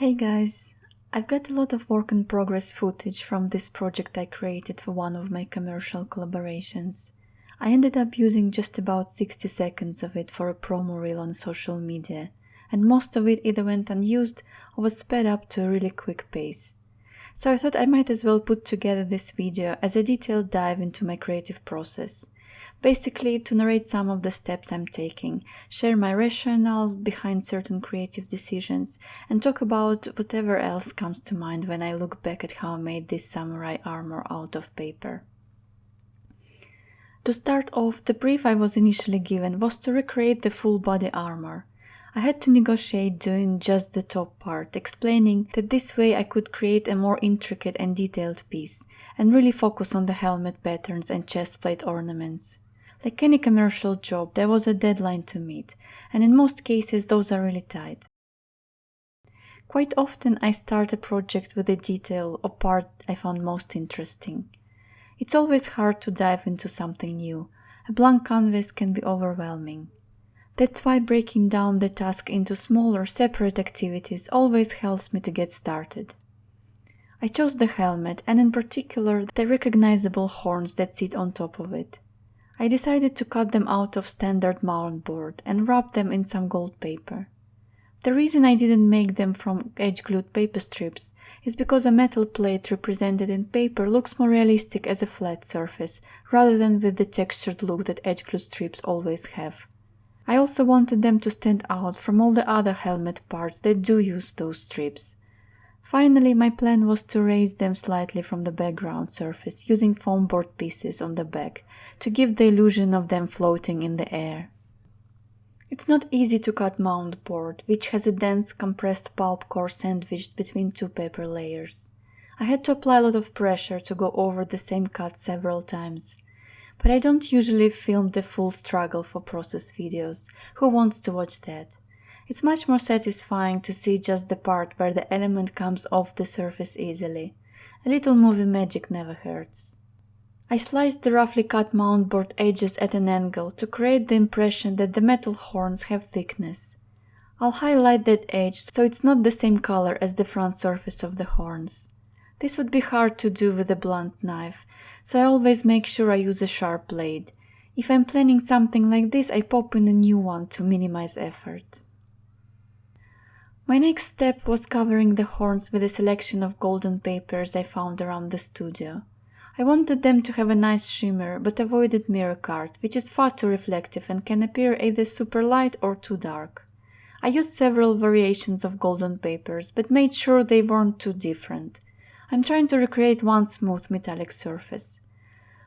Hey guys, I've got a lot of work in progress footage from this project I created for one of my commercial collaborations. I ended up using just about 60 seconds of it for a promo reel on social media, and most of it either went unused or was sped up to a really quick pace. So I thought I might as well put together this video as a detailed dive into my creative process. Basically, to narrate some of the steps I'm taking, share my rationale behind certain creative decisions, and talk about whatever else comes to mind when I look back at how I made this samurai armor out of paper. To start off, the brief I was initially given was to recreate the full body armor. I had to negotiate doing just the top part, explaining that this way I could create a more intricate and detailed piece, and really focus on the helmet patterns and chest plate ornaments. Like any commercial job, there was a deadline to meet, and in most cases those are really tight. Quite often I start a project with a detail or part I found most interesting. It's always hard to dive into something new. A blank canvas can be overwhelming. That's why breaking down the task into smaller, separate activities always helps me to get started. I chose the helmet, and in particular the recognizable horns that sit on top of it. I decided to cut them out of standard mount board and wrap them in some gold paper. The reason I didn't make them from edge-glued paper strips is because a metal plate represented in paper looks more realistic as a flat surface rather than with the textured look that edge-glued strips always have. I also wanted them to stand out from all the other helmet parts that do use those strips. Finally, my plan was to raise them slightly from the background surface using foam board pieces on the back to give the illusion of them floating in the air. It's not easy to cut mount board, which has a dense compressed pulp core sandwiched between two paper layers. I had to apply a lot of pressure to go over the same cut several times. But I don't usually film the full struggle for process videos. Who wants to watch that? It's much more satisfying to see just the part where the element comes off the surface easily. A little movie magic never hurts. I sliced the roughly cut mount board edges at an angle to create the impression that the metal horns have thickness. I'll highlight that edge so it's not the same color as the front surface of the horns. This would be hard to do with a blunt knife, so I always make sure I use a sharp blade. If I'm planning something like this, I pop in a new one to minimize effort. My next step was covering the horns with a selection of golden papers I found around the studio. I wanted them to have a nice shimmer, but avoided mirror cut, which is far too reflective and can appear either super light or too dark. I used several variations of golden papers, but made sure they weren't too different. I'm trying to recreate one smooth metallic surface.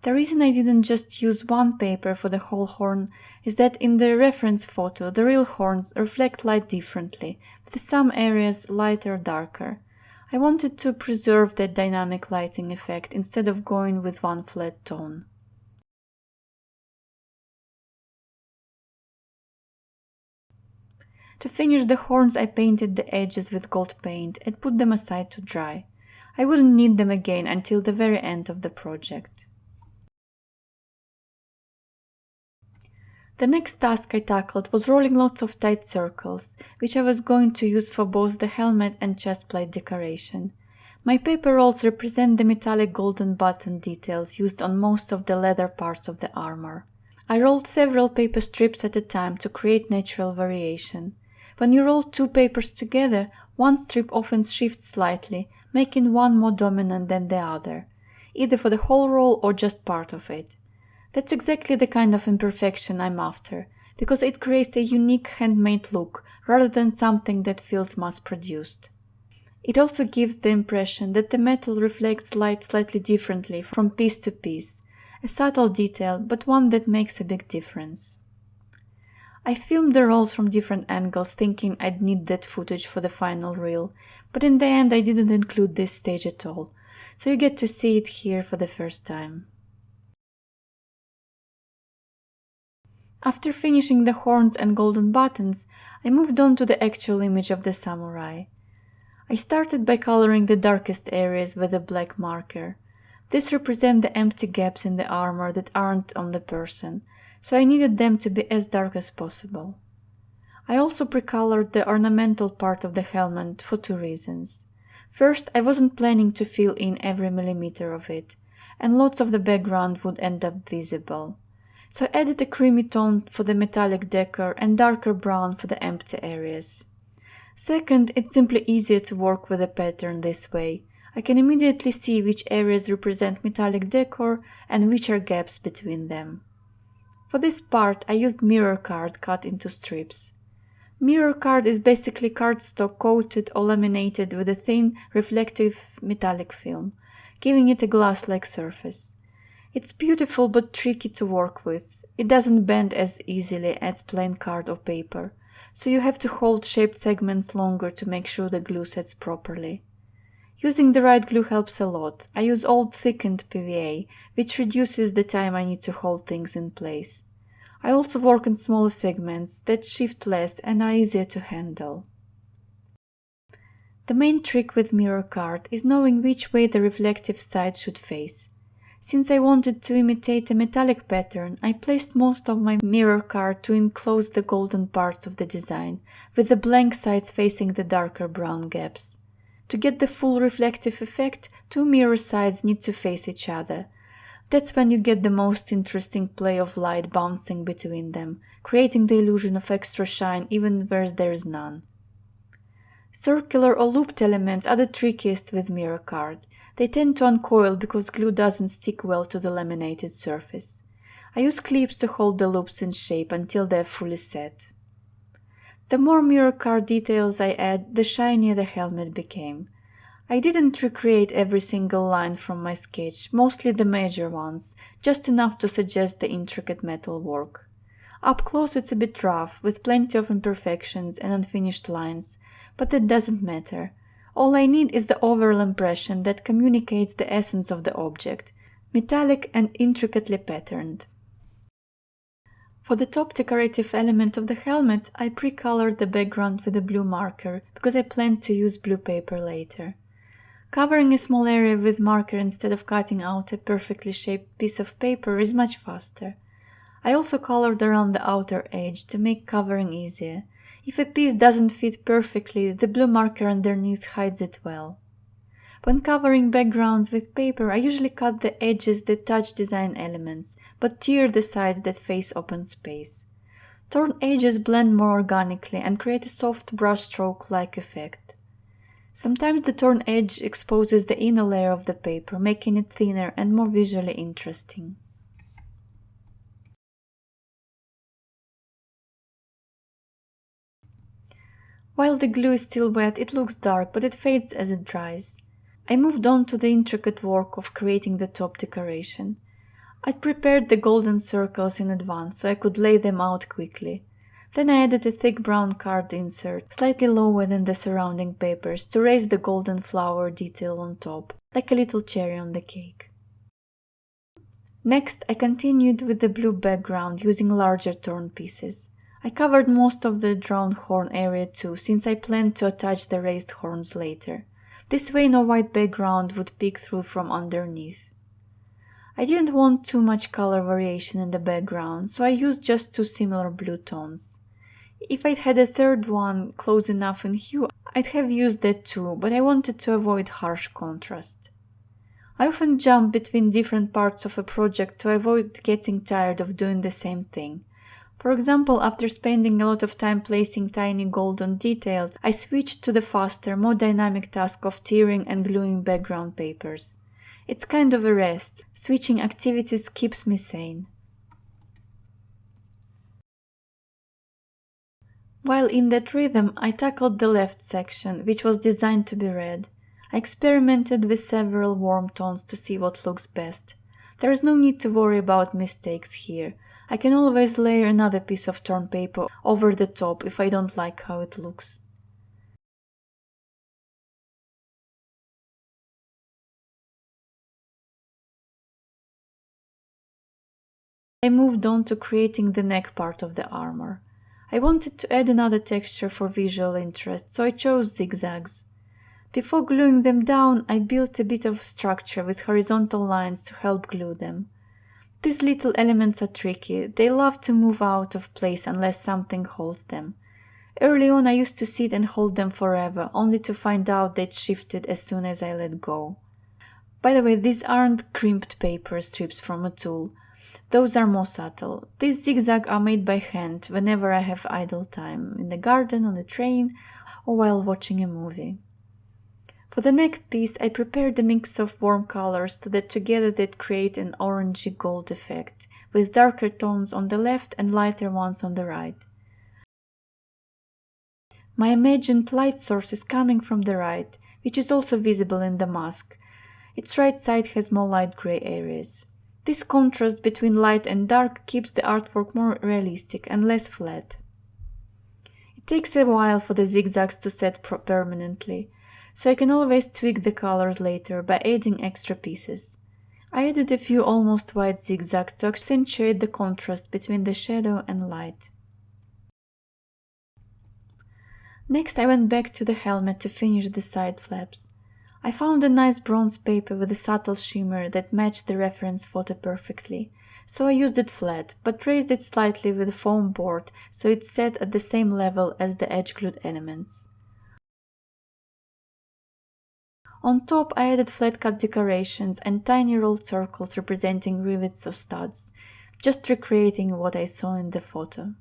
The reason I didn't just use one paper for the whole horn is that in the reference photo the real horns reflect light differently, with some areas lighter or darker. I wanted to preserve that dynamic lighting effect instead of going with one flat tone. To finish the horns, I painted the edges with gold paint and put them aside to dry. I wouldn't need them again until the very end of the project. The next task I tackled was rolling lots of tight circles, which I was going to use for both the helmet and chest plate decoration. My paper rolls represent the metallic golden button details used on most of the leather parts of the armor. I rolled several paper strips at a time to create natural variation. When you roll two papers together, one strip often shifts slightly, making one more dominant than the other, either for the whole roll or just part of it. That's exactly the kind of imperfection I'm after, because it creates a unique handmade look rather than something that feels mass-produced. It also gives the impression that the metal reflects light slightly differently from piece to piece, a subtle detail but one that makes a big difference. I filmed the rolls from different angles thinking I'd need that footage for the final reel, but in the end I didn't include this stage at all, so you get to see it here for the first time. After finishing the horns and golden buttons, I moved on to the actual image of the samurai. I started by coloring the darkest areas with a black marker. This represents the empty gaps in the armor that aren't on the person, so I needed them to be as dark as possible. I also pre-colored the ornamental part of the helmet for two reasons. First, I wasn't planning to fill in every millimeter of it, and lots of the background would end up visible. So I added a creamy tone for the metallic decor and darker brown for the empty areas. Second, it's simply easier to work with a pattern this way. I can immediately see which areas represent metallic decor and which are gaps between them. For this part, I used mirror card cut into strips. Mirror card is basically cardstock coated or laminated with a thin, reflective metallic film, giving it a glass-like surface. It's beautiful but tricky to work with. It doesn't bend as easily as plain card or paper, so you have to hold shaped segments longer to make sure the glue sets properly. Using the right glue helps a lot. I use old thickened PVA, which reduces the time I need to hold things in place. I also work in smaller segments that shift less and are easier to handle. The main trick with mirror card is knowing which way the reflective side should face. Since I wanted to imitate a metallic pattern, I placed most of my mirror card to enclose the golden parts of the design, with the blank sides facing the darker brown gaps. To get the full reflective effect, two mirror sides need to face each other. That's when you get the most interesting play of light bouncing between them, creating the illusion of extra shine even where there is none. Circular or looped elements are the trickiest with mirror card. They tend to uncoil because glue doesn't stick well to the laminated surface. I use clips to hold the loops in shape until they are fully set. The more mirror card details I add, the shinier the helmet became. I didn't recreate every single line from my sketch, mostly the major ones, just enough to suggest the intricate metal work. Up close it's a bit rough, with plenty of imperfections and unfinished lines, but that doesn't matter. All I need is the overall impression that communicates the essence of the object, metallic and intricately patterned. For the top decorative element of the helmet, I pre-colored the background with a blue marker because I planned to use blue paper later. Covering a small area with marker instead of cutting out a perfectly shaped piece of paper is much faster. I also colored around the outer edge to make covering easier. If a piece doesn't fit perfectly, the blue marker underneath hides it well. When covering backgrounds with paper, I usually cut the edges that touch design elements, but tear the sides that face open space. Torn edges blend more organically and create a soft brushstroke-like effect. Sometimes the torn edge exposes the inner layer of the paper, making it thinner and more visually interesting. While the glue is still wet, it looks dark, but it fades as it dries. I moved on to the intricate work of creating the top decoration. I'd prepared the golden circles in advance so I could lay them out quickly. Then I added a thick brown card insert, slightly lower than the surrounding papers, to raise the golden flower detail on top, like a little cherry on the cake. Next, I continued with the blue background using larger torn pieces. I covered most of the drawn horn area too, since I planned to attach the raised horns later. This way no white background would peek through from underneath. I didn't want too much color variation in the background, so I used just two similar blue tones. If I'd had a third one close enough in hue, I'd have used that too, but I wanted to avoid harsh contrast. I often jump between different parts of a project to avoid getting tired of doing the same thing. For example, after spending a lot of time placing tiny golden details, I switched to the faster, more dynamic task of tearing and gluing background papers. It's kind of a rest. Switching activities keeps me sane. While in that rhythm, I tackled the left section, which was designed to be red. I experimented with several warm tones to see what looks best. There is no need to worry about mistakes here. I can always layer another piece of torn paper over the top if I don't like how it looks. I moved on to creating the neck part of the armor. I wanted to add another texture for visual interest, so I chose zigzags. Before gluing them down, I built a bit of structure with horizontal lines to help glue them. These little elements are tricky. They love to move out of place unless something holds them. Early on I used to sit and hold them forever, only to find out they'd shifted as soon as I let go. By the way, these aren't crimped paper strips from a tool. Those are more subtle. These zigzags are made by hand whenever I have idle time, in the garden, on the train, or while watching a movie. For the neck piece, I prepared a mix of warm colors so that together they'd create an orangey gold effect, with darker tones on the left and lighter ones on the right. My imagined light source is coming from the right, which is also visible in the mask. Its right side has more light grey areas. This contrast between light and dark keeps the artwork more realistic and less flat. It takes a while for the zigzags to set permanently, so I can always tweak the colors later by adding extra pieces. I added a few almost white zigzags to accentuate the contrast between the shadow and light. Next I went back to the helmet to finish the side flaps. I found a nice bronze paper with a subtle shimmer that matched the reference photo perfectly, so I used it flat, but raised it slightly with a foam board so it sat at the same level as the edge-glued elements. On top I added flat-cut decorations and tiny rolled circles representing rivets of studs, just recreating what I saw in the photo.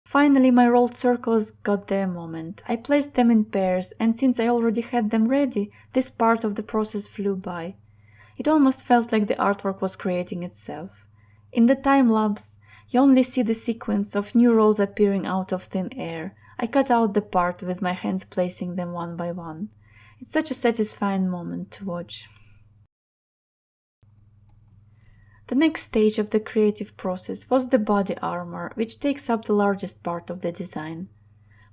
Finally, my rolled circles got their moment. I placed them in pairs, and since I already had them ready, this part of the process flew by. It almost felt like the artwork was creating itself. In the time-lapse, you only see the sequence of new rolls appearing out of thin air. I cut out the part with my hands placing them one by one. It's such a satisfying moment to watch. The next stage of the creative process was the body armor, which takes up the largest part of the design.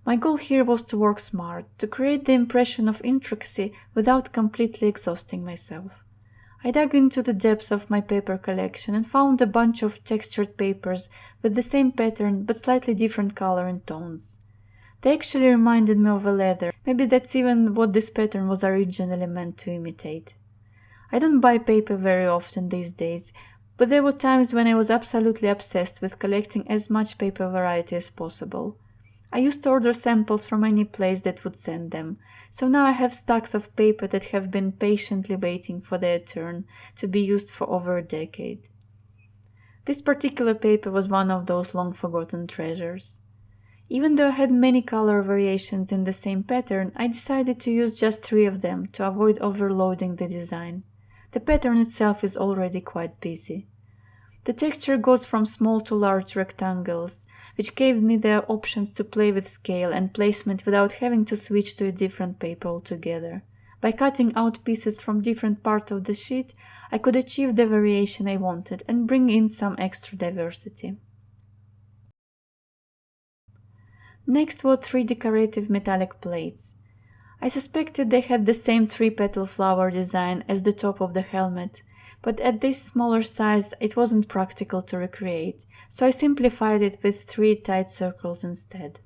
My goal here was to work smart, to create the impression of intricacy without completely exhausting myself. I dug into the depth of my paper collection and found a bunch of textured papers with the same pattern but slightly different color and tones. They actually reminded me of a leather. Maybe that's even what this pattern was originally meant to imitate. I don't buy paper very often these days, but there were times when I was absolutely obsessed with collecting as much paper variety as possible. I used to order samples from any place that would send them, so now I have stacks of paper that have been patiently waiting for their turn to be used for over a decade. This particular paper was one of those long-forgotten treasures. Even though I had many color variations in the same pattern, I decided to use just 3 of them to avoid overloading the design. The pattern itself is already quite busy. The texture goes from small to large rectangles, which gave me the options to play with scale and placement without having to switch to a different paper altogether. By cutting out pieces from different parts of the sheet, I could achieve the variation I wanted and bring in some extra diversity. Next were 3 decorative metallic plates. I suspected they had the same 3-petal flower design as the top of the helmet, but at this smaller size it wasn't practical to recreate, so I simplified it with 3 tight circles instead.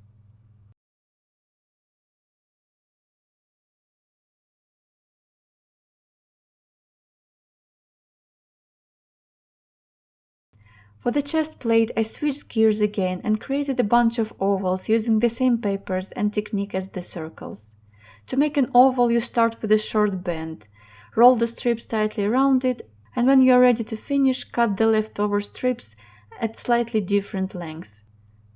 For the chest plate, I switched gears again and created a bunch of ovals using the same papers and technique as the circles. To make an oval, you start with a short bend, roll the strips tightly around it, and when you are ready to finish, cut the leftover strips at slightly different length.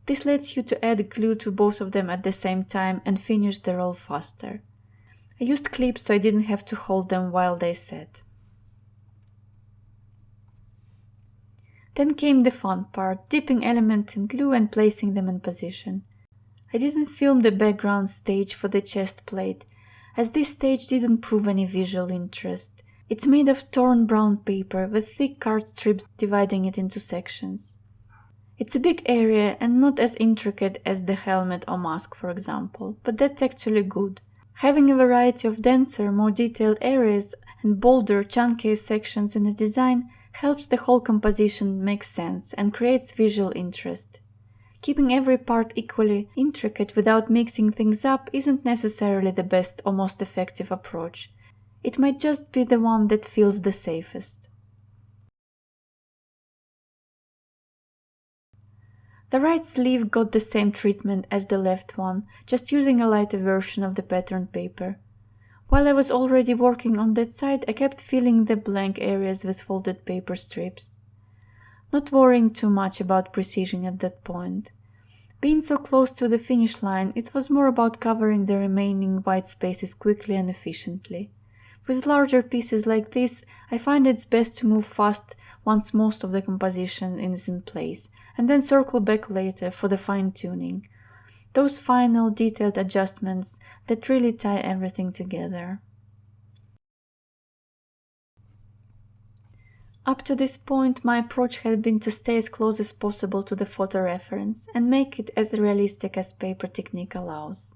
This lets you to add glue to both of them at the same time and finish the roll faster. I used clips so I didn't have to hold them while they set. Then came the fun part, dipping elements in glue and placing them in position. I didn't film the background stage for the chest plate, as this stage didn't prove any visual interest. It's made of torn brown paper with thick card strips dividing it into sections. It's a big area and not as intricate as the helmet or mask, for example, but that's actually good. Having a variety of denser, more detailed areas and bolder, chunkier sections in the design helps the whole composition make sense and creates visual interest. Keeping every part equally intricate without mixing things up isn't necessarily the best or most effective approach. It might just be the one that feels the safest. The right sleeve got the same treatment as the left one, just using a lighter version of the patterned paper. While I was already working on that side, I kept filling the blank areas with folded paper strips. Not worrying too much about precision at that point. Being so close to the finish line, it was more about covering the remaining white spaces quickly and efficiently. With larger pieces like this, I find it's best to move fast once most of the composition is in place, and then circle back later for the fine-tuning. Those final, detailed adjustments that really tie everything together. Up to this point, my approach had been to stay as close as possible to the photo reference and make it as realistic as paper technique allows.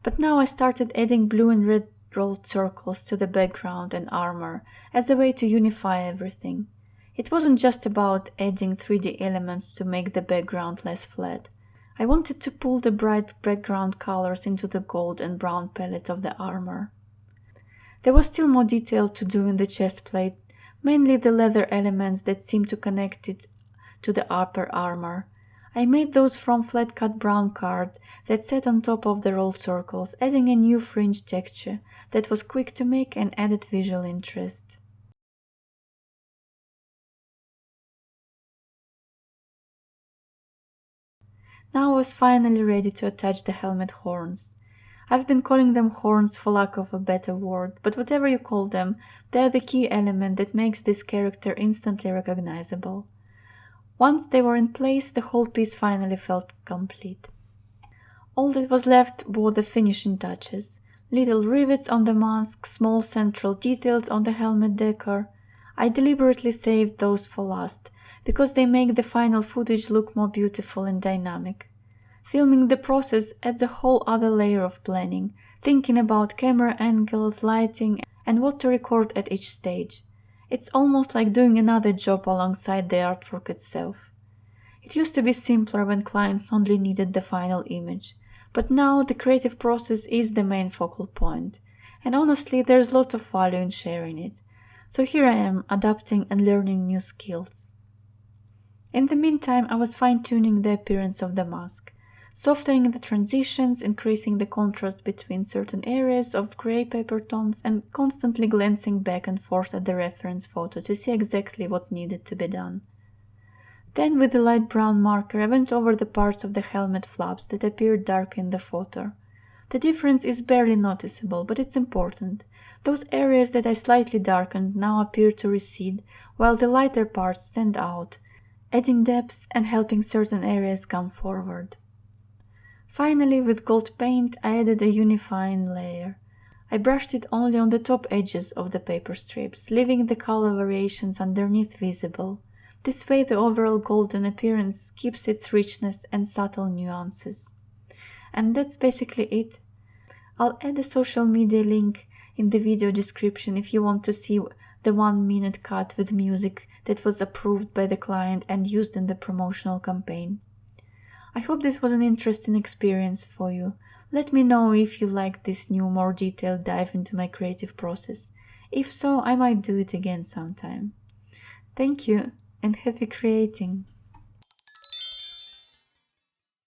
But now I started adding blue and red rolled circles to the background and armor as a way to unify everything. It wasn't just about adding 3D elements to make the background less flat. I wanted to pull the bright background colors into the gold and brown palette of the armor. There was still more detail to do in the chest plate, mainly the leather elements that seemed to connect it to the upper armor. I made those from flat-cut brown card that sat on top of the rolled circles, adding a new fringe texture that was quick to make and added visual interest. Now I was finally ready to attach the helmet horns. I've been calling them horns for lack of a better word, but whatever you call them, they're the key element that makes this character instantly recognizable. Once they were in place, the whole piece finally felt complete. All that was left were the finishing touches. Little rivets on the mask, small central details on the helmet decor. I deliberately saved those for last, because they make the final footage look more beautiful and dynamic. Filming the process adds a whole other layer of planning, thinking about camera angles, lighting, and what to record at each stage. It's almost like doing another job alongside the artwork itself. It used to be simpler when clients only needed the final image, but now the creative process is the main focal point, and honestly there's lots of value in sharing it. So here I am, adapting and learning new skills. In the meantime, I was fine-tuning the appearance of the mask, softening the transitions, increasing the contrast between certain areas of gray paper tones, and constantly glancing back and forth at the reference photo to see exactly what needed to be done. Then with the light brown marker, I went over the parts of the helmet flaps that appeared dark in the photo. The difference is barely noticeable, but it's important. Those areas that I slightly darkened now appear to recede, while the lighter parts stand out, adding depth and helping certain areas come forward. Finally, with gold paint, I added a unifying layer. I brushed it only on the top edges of the paper strips, leaving the color variations underneath visible. This way the overall golden appearance keeps its richness and subtle nuances. And that's basically it. I'll add a social media link in the video description if you want to see the 1-minute cut with music that was approved by the client and used in the promotional campaign. I hope this was an interesting experience for you. Let me know if you liked this new, more detailed dive into my creative process. If so, I might do it again sometime. Thank you, and happy creating!